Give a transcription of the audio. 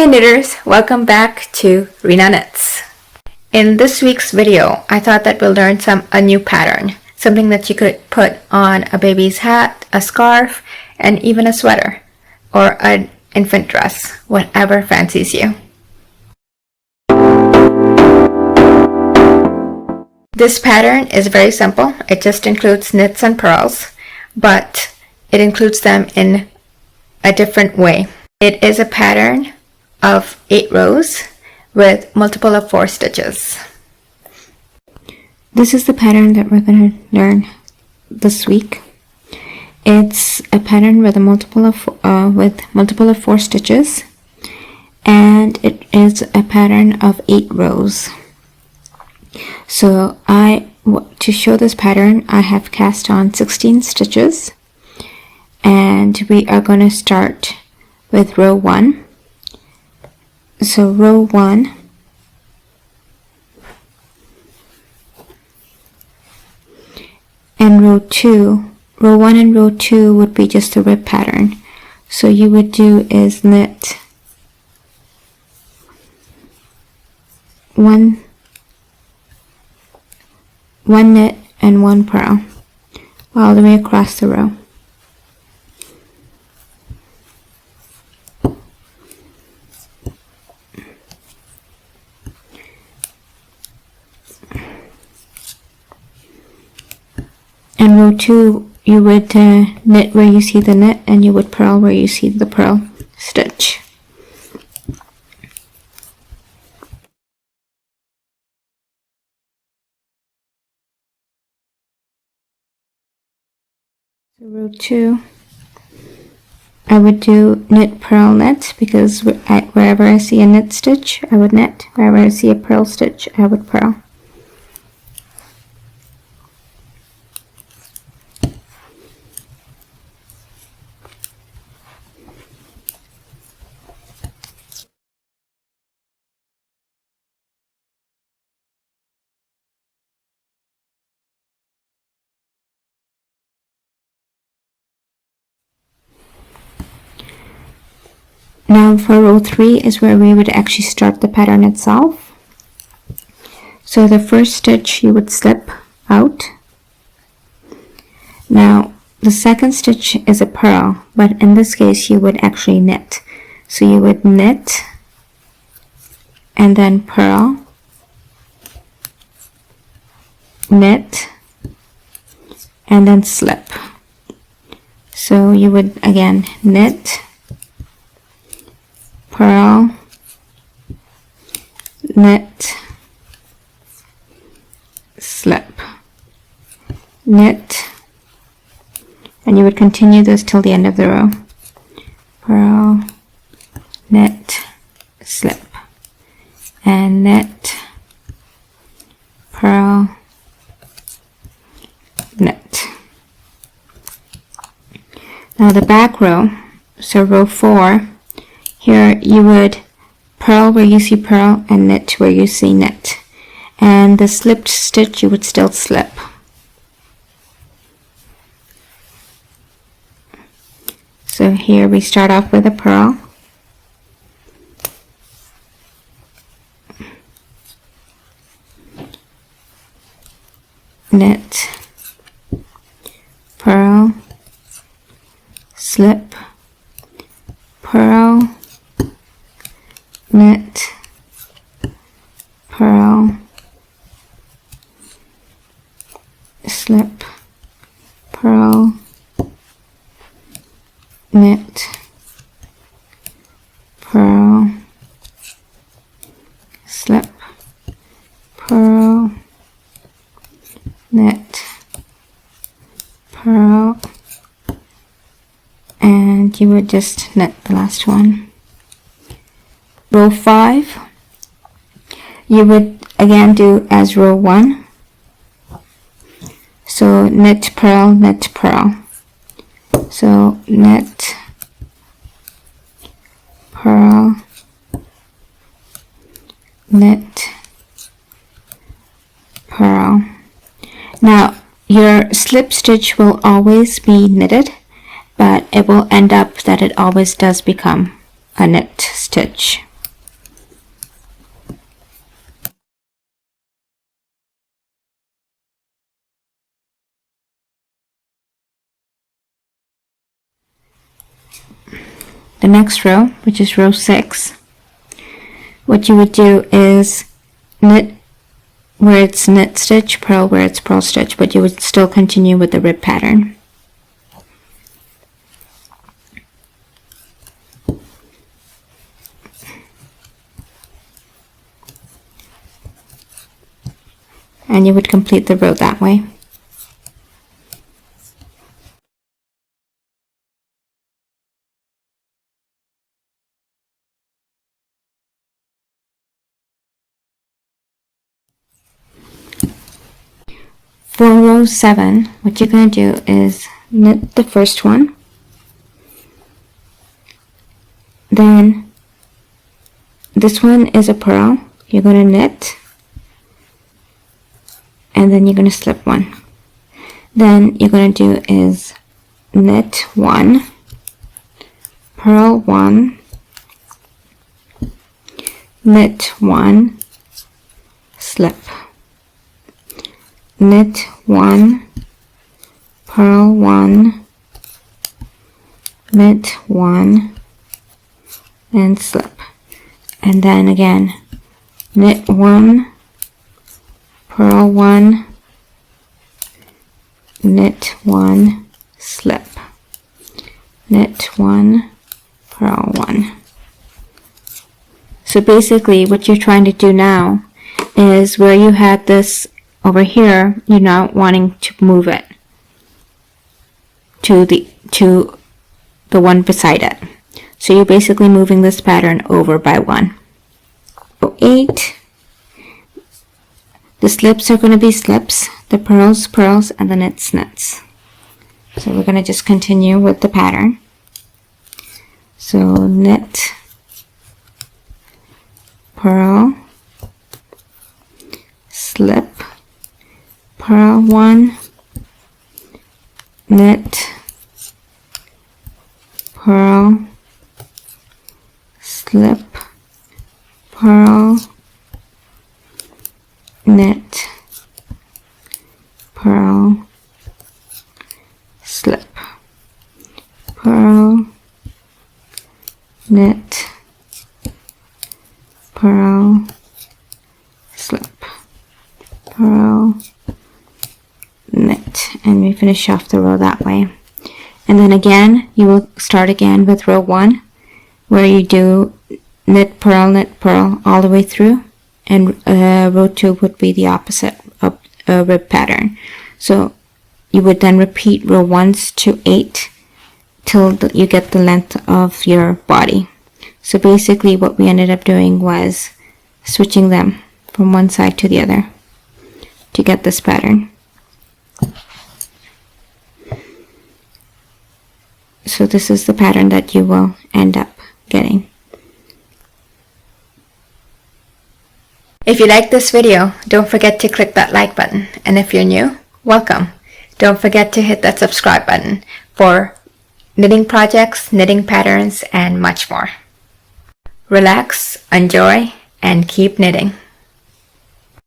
Hey knitters, welcome back to Rena Knits. In this week's video, I thought that we'll learn a new pattern, something that you could put on a baby's hat, a scarf, and even a sweater, or an infant dress, whatever fancies you. This pattern is very simple. It just includes knits and purls, but it includes them in a different way. It is a pattern of 8 rows with multiple of 4 stitches. This is the pattern that we're going to learn this week. It's a pattern with multiple of 4 stitches, and it is a pattern of 8 rows. So to show this pattern, I have cast on 16 stitches, and we are going to start with row 1. So row 1, and row 1 and row 2 would be just a rib pattern. So you would do is knit one knit and 1 purl all the way across the row. And row 2, you would knit where you see the knit, and you would purl where you see the purl stitch. So row 2, I would do knit, purl, knit, because wherever I see a knit stitch, I would knit. Wherever I see a purl stitch, I would purl. Now for row 3 is where we would actually start the pattern itself. So the first stitch you would slip out. Now the second stitch is a purl, but in this case you would actually knit. So you would knit and then purl, knit, and then slip. So you would again knit, purl, knit, slip, knit, and you would continue this till the end of the row. Purl, knit, slip, and knit, purl, knit. Now the back row, so row 4, here you would purl where you see purl and knit where you see knit. And the slipped stitch you would still slip. So here we start off with a purl. Knit, purl, slip, purl, knit, purl, slip, purl, knit, purl, slip, purl, knit, purl, and you would just knit the last one. Row 5, you would again do as row 1. So knit, purl, knit, purl. So knit, purl, knit, purl. Now your slip stitch will always be knitted, but it will end up that it always does become a knit stitch. the next row, which is row 6, what you would do is knit where it's knit stitch, purl where it's purl stitch, but you would still continue with the rib pattern. And you would complete the row that way. For row 7, what you're going to do is knit the first one, then this one is a purl, you're going to knit, and then you're going to slip one. Then you're going to do is knit 1, purl 1, knit 1, slip. Knit 1, purl 1, knit 1, and slip. And then again, knit 1, purl 1, knit 1, slip. Knit 1, purl 1. So basically what you're trying to do now is where you had this over here, you're now wanting to move it to the one beside it. So you're basically moving this pattern over by 1. So 8, the slips are going to be slips, the purls, purls, and the knits, knits. So we're going to just continue with the pattern. So knit, purl, slip, purl 1, knit, purl, slip, purl, knit, purl, slip, purl, knit, purl, slip, purl, knit, and we finish off the row that way. And then again, you will start again with row 1, where you do knit, purl all the way through, and row 2 would be the opposite of a rib pattern. So you would then repeat row 1s to 8 till you get the length of your body. So basically what we ended up doing was switching them from one side to the other to get this pattern. So this is the pattern that you will end up getting. If you like this video, don't forget to click that like button. And if you're new, welcome. Don't forget to hit that subscribe button for knitting projects, knitting patterns, and much more. Relax, enjoy, and keep knitting.